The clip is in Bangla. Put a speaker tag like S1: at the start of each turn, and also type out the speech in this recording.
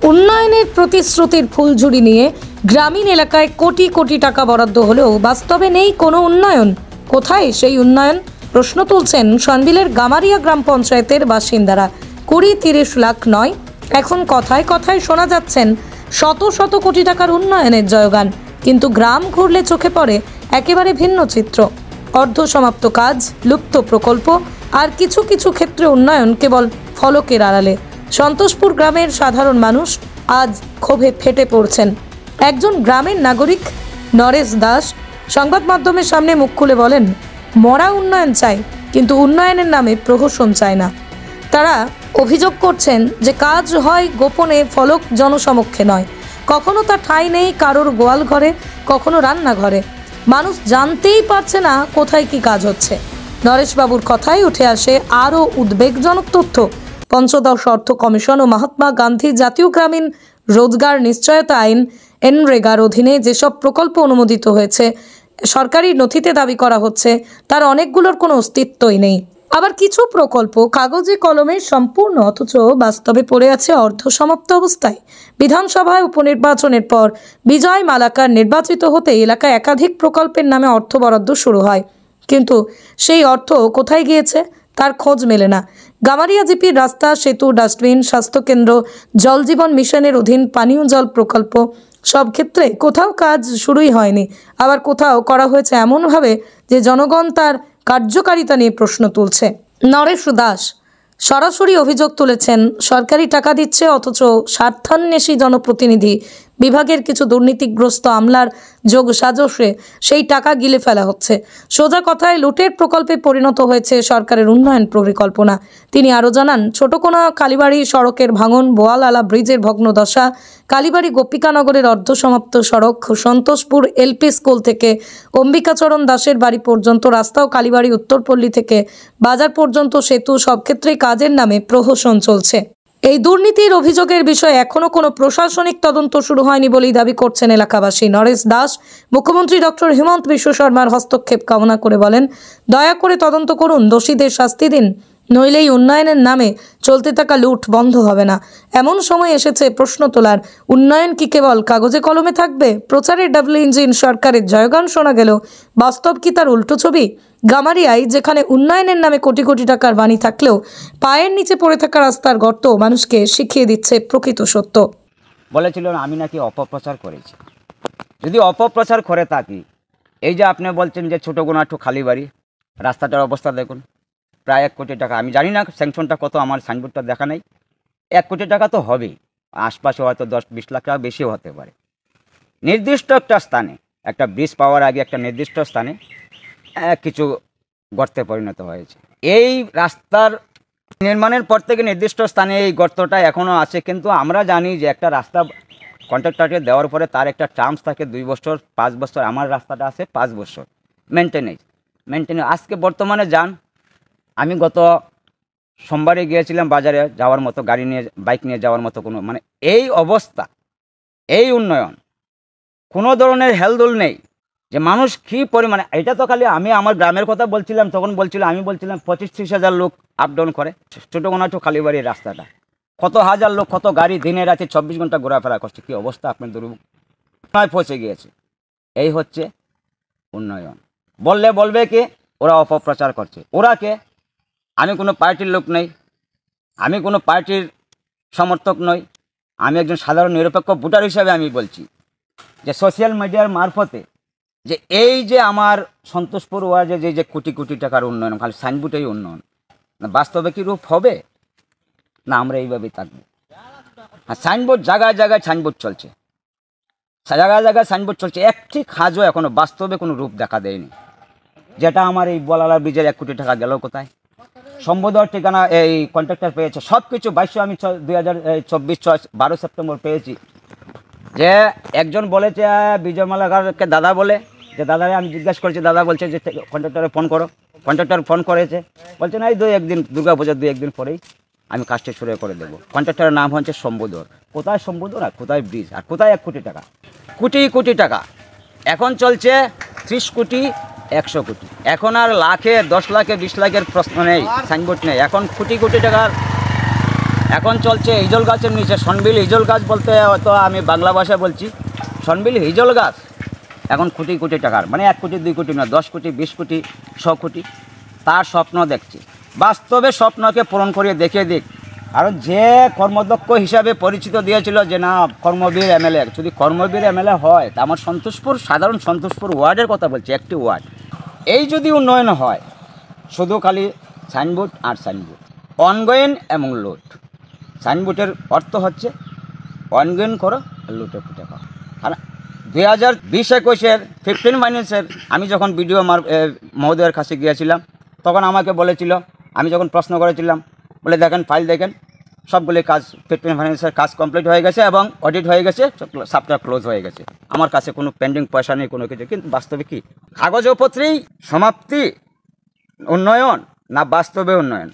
S1: উন্নয়নের প্রতিশ্রুতির ফুলঝুরি নিয়ে গ্রামীণ এলাকায় কোটি কোটি টাকা বরাদ্দ হলেও বাস্তবে নেই কোনো উন্নয়ন। কোথায় সেই উন্নয়ন? প্রশ্ন তুলছেন সন্দ্বীপের গামারিয়া গ্রাম পঞ্চায়েতের বাসিন্দারা। 20-30 লাখ নয়, এখন কথায় কথায় শোনা যাচ্ছেন শত শত কোটি টাকার উন্নয়নের জয়গান, কিন্তু গ্রাম ঘুরলে চোখে পড়ে একেবারে ভিন্ন চিত্র। অর্ধসমাপ্ত কাজ, লুপ্ত প্রকল্প আর কিছু কিছু ক্ষেত্রে উন্নয়ন কেবল ফলকের আড়ালে। সন্তোষপুর গ্রামের সাধারণ মানুষ আজ ক্ষোভে ফেটে পড়ছেন। একজন গ্রামের নাগরিক নরেশ দাস সংবাদ মাধ্যমের সামনে মুখ খুলে বলেন, মরা উন্নয়ন চাই, কিন্তু উন্নয়নের নামে প্রহসন চায় না। তারা অভিযোগ করছেন যে কাজ হয় গোপনে, ফলক জনসমক্ষে নয়। কখনো তা ঠাঁই নেই কারোর গোয়াল ঘরে, কখনো রান্নাঘরে। মানুষ জানতেই পারছে না কোথায় কি কাজ হচ্ছে। নরেশবাবুর কথায় উঠে আসে আরও উদ্বেগজনক তথ্য। পঞ্চদশ অর্থ কমিশন ও মহাত্মা গান্ধী জাতীয় গ্রামীণ রোজগার নিশ্চয়তা আইন এনরেগার অধীনে যেসব প্রকল্প অনুমোদিত হয়েছে, সরকারি নথিতে দাবি করা হচ্ছে, তার অনেকগুলোর কোনো অস্তিত্বই নেই। আবার কিছু প্রকল্প কাগজে কলমে সম্পূর্ণ, অথচ বাস্তবে পড়ে আছে অর্ধসমাপ্ত অবস্থায়। বিধানসভায় উপনির্বাচনের পর বিজয় মালাকার নির্বাচিত হতে এলাকায় একাধিক প্রকল্পের নামে অর্থ বরাদ্দ শুরু হয়, কিন্তু সেই অর্থ কোথায় গিয়েছে তার খোঁজ মেলে না। গামারিয়া জিপির রাস্তা, সেতু, ডাস্টবিন, স্বাস্থ্যকেন্দ্র, জল জীবন মিশনের অধীন পানীয় জল প্রকল্প, সব ক্ষেত্রে কোথাও কাজ শুরুই হয়নি, আবার কোথাও করা হয়েছে এমনভাবে যে জনগণ তার কার্যকারিতা নিয়ে প্রশ্ন তুলছে। নরেশ দাস সরাসরি অভিযোগ তুলেছেন, সরকারি টাকা দিচ্ছে অথচ স্বার্থান্বেষী জনপ্রতিনিধি বিভাগের কিছু দুর্নীতিগ্রস্ত আমলার যোগ সাজসে সেই টাকা গিলে ফেলা হচ্ছে। সোজা কথায় লুটের প্রকল্পে পরিণত হয়েছে সরকারের উন্নয়ন পরিকল্পনা। তিনি আরও জানান, ছোটকোনা কালীবাড়ি সড়কের ভাঙন, বোয়ালআলা ব্রিজের ভগ্নদশা, কালীবাড়ি গোপিকানগরের অর্ধসমাপ্ত সড়ক, সন্তোষপুর এলপি স্কুল থেকে অম্বিকাচরণ দাসের বাড়ি পর্যন্ত রাস্তা ও কালীবাড়ি উত্তরপল্লী থেকে বাজার পর্যন্ত সেতু, সব ক্ষেত্রেই কাজের নামে প্রহসন চলছে। এই দুর্নীতির অভিযোগের বিষয়ে এখনো কোনো প্রশাসনিক তদন্ত শুরু হয়নি বলেই দাবি করছেন এলাকাবাসী। নরেশ দাস মুখ্যমন্ত্রী ডক্টর হিমন্ত বিশ্ব শর্মার হস্তক্ষেপ কামনা করে বলেন, দয়া করে তদন্ত করুন, দোষীদের শাস্তি দিন, নইলেই উন্নয়নের নামে চলতে থাকা লুট বন্ধ হবে না। এমন সময় এসেছে প্রশ্ন তোলার, উন্নয়ন কি কেবল কাগজে কলমে থাকবে? প্রচারের ডাবল ইঞ্জিন সরকারের জয়গান শোনা গেল, বাস্তব কি তার উল্টো ছবি? গামারিয়ায় যেখানে উন্নয়নের নামে কোটি কোটি টাকার বাণী থাকলেও পায়ের নিচে পড়ে থাকা রাস্তার গর্ত মানুষকে শিখিয়ে দিচ্ছে প্রকৃত সত্য।
S2: বলেছিল আমি নাকি অপপ্রচার করেছি। যদি অপপ্রচার করে থাকি, এই যে আপনি বলছেন যে ছোটগোনা টু কালীবাড়ি রাস্তাটার অবস্থা দেখুন, প্রায় 1 কোটি টাকা। আমি জানি না স্যাংশনটা কত, আমার সাইনবোর্ডটা দেখা নেই। 1 কোটি টাকা তো হবেই, আশপাশে হয়তো 10-20 লাখ টাকা বেশিও হতে পারে। নির্দিষ্ট একটা স্থানে, একটা ব্রিজ পাওয়ার আগে একটা নির্দিষ্ট স্থানে কিছু গর্তে পরিণত হয়েছে। এই রাস্তার নির্মাণের পর থেকে নির্দিষ্ট স্থানে এই গর্তটা এখনও আছে, কিন্তু আমরা জানি যে একটা রাস্তা কন্ট্রাক্টরকে দেওয়ার পরে তার একটা টার্মস থাকে 2 বছর, 5 বছর। আমার রাস্তাটা আছে 5 বছর মেনটেনেন্স। আজকে বর্তমানে যান, আমি গত সোমবারে গিয়েছিলাম বাজারে যাওয়ার মতো, গাড়ি নিয়ে বাইক নিয়ে যাওয়ার মতো কোনো এই অবস্থা, এই উন্নয়ন, কোনো ধরনের হেলদোল নেই যে মানুষ কী পরিমাণে। এটা তো খালি আমি আমার গ্রামের কথা বলছিলাম, তখন আমি বলছিলাম 25-30 হাজার লোক আপ ডাউন করে ছোটগোনা টু কালীবাড়ির রাস্তাটা। কত হাজার লোক, কত গাড়ি দিনে রাতে 24 ঘন্টা ঘোরাফেরা করছে। কী অবস্থা আপনার দুর্ভোগ পৌঁছে গিয়েছে। এই হচ্ছে উন্নয়ন। বলবে কে? ওরা অপপ্রচার করছে। ওরা কে? আমি কোনো পার্টির লোক নই, আমি কোনো পার্টির সমর্থক নই, আমি একজন সাধারণ নিরপেক্ষ ভোটার হিসাবে আমি বলছি যে সোশ্যাল মিডিয়ার মারফতে যে এই যে আমার সন্তোষপুর ওয়ার্ডে যে কোটি কোটি টাকার উন্নয়ন, খালি সাইনবোর্ডেই উন্নয়ন, না বাস্তবে কি রূপ হবে? না আমরা এইভাবেই থাকবো। হ্যাঁ, সাইনবোর্ড জায়গায় জায়গায় সাইনবোর্ড চলছে, জায়গায় জায়গায় সাইনবোর্ড চলছে, একটি কাজও এখনো বাস্তবে কোনো রূপ দেখা দেয়নি। যেটা আমার এই বোয়ালআলা ব্রিজের 1 কোটি টাকা গেল কোথায়? সম্বোধর ঠিকানা এই কন্ট্রাক্টর পেয়েছে সব কিছু। 22 আমি 2024 12 সেপ্টেম্বর পেয়েছি। যে একজন বলেছে বিজয় মালাকারকে দাদা বলে, যে দাদারে আমি জিজ্ঞাসা করেছি, দাদা বলছে যে কন্ট্রাক্টরে ফোন করো। কন্ট্রাক্টর ফোন করেছে, বলছে না এই 2-1 দিন, দুর্গাপূজার 2-1 দিন পরেই আমি কাজটা শুরু করে দেবো। কন্ট্রাক্টরের নাম হচ্ছে সম্বোধর। কোথায় সম্বোধর আর কোথায় ব্রিজ আর কোথায় 1 কোটি টাকা? কোটি কোটি টাকা এখন চলছে 30 কোটি 100 কোটি। এখন আর লাখে 10 লাখে 20 লাখের প্রশ্ন নেই, সাইনবোর্ড নেই। এখন কোটি কোটি টাকার এখন চলছে হিজল গাছের নিচে, সনবিল হিজল গাছ বলতে হয়তো আমি বাংলা ভাষায় বলছি, সনবিল হিজল গাছ এখন কোটি কোটি টাকার, মানে 1 কোটি 2 কোটি না, 10 কোটি 20 কোটি 100 কোটি তার স্বপ্ন দেখছে। বাস্তবে স্বপ্নকে পূরণ করে দেখিয়ে দিক। আর যে কর্মদক্ষ হিসাবে পরিচিত দিয়েছিল যে না কর্মবীর এমএলএ, যদি কর্মবীর এমএলএ হয় তা আমার সন্তোষপুর, সাধারণ সন্তোষপুর ওয়ার্ডের কথা বলছি, একটি ওয়ার্ড, এই যদি উন্নয়ন হয় শুধু খালি সাইনবোর্ড আর সাইনবোর্ড, অনগোয়িং এবং লুট। সাইনবোর্ডের অর্থ হচ্ছে অনগোয়িং করো আর লুটে ফুটে পাও। আর 2020-21-এর 15 মাইনাসের আমি যখন বিডিও মহোদয়ের কাছে গিয়েছিলাম তখন আমাকে বলেছিল, আমি যখন প্রশ্ন করেছিলাম বলে দেখেন ফাইল দেখেন, সবগুলি কাজ 15 ফাইন্যান্সের কাজ কমপ্লিট হয়ে গেছে এবং অডিট হয়ে গেছে, সাবটা ক্লোজ হয়ে গেছে, আমার কাছে কোনো পেন্ডিং পয়সা নেই কোনো কিছু। কিন্তু বাস্তবে কি কাগজপত্রেই সমাপ্তি উন্নয়ন না বাস্তবে উন্নয়ন?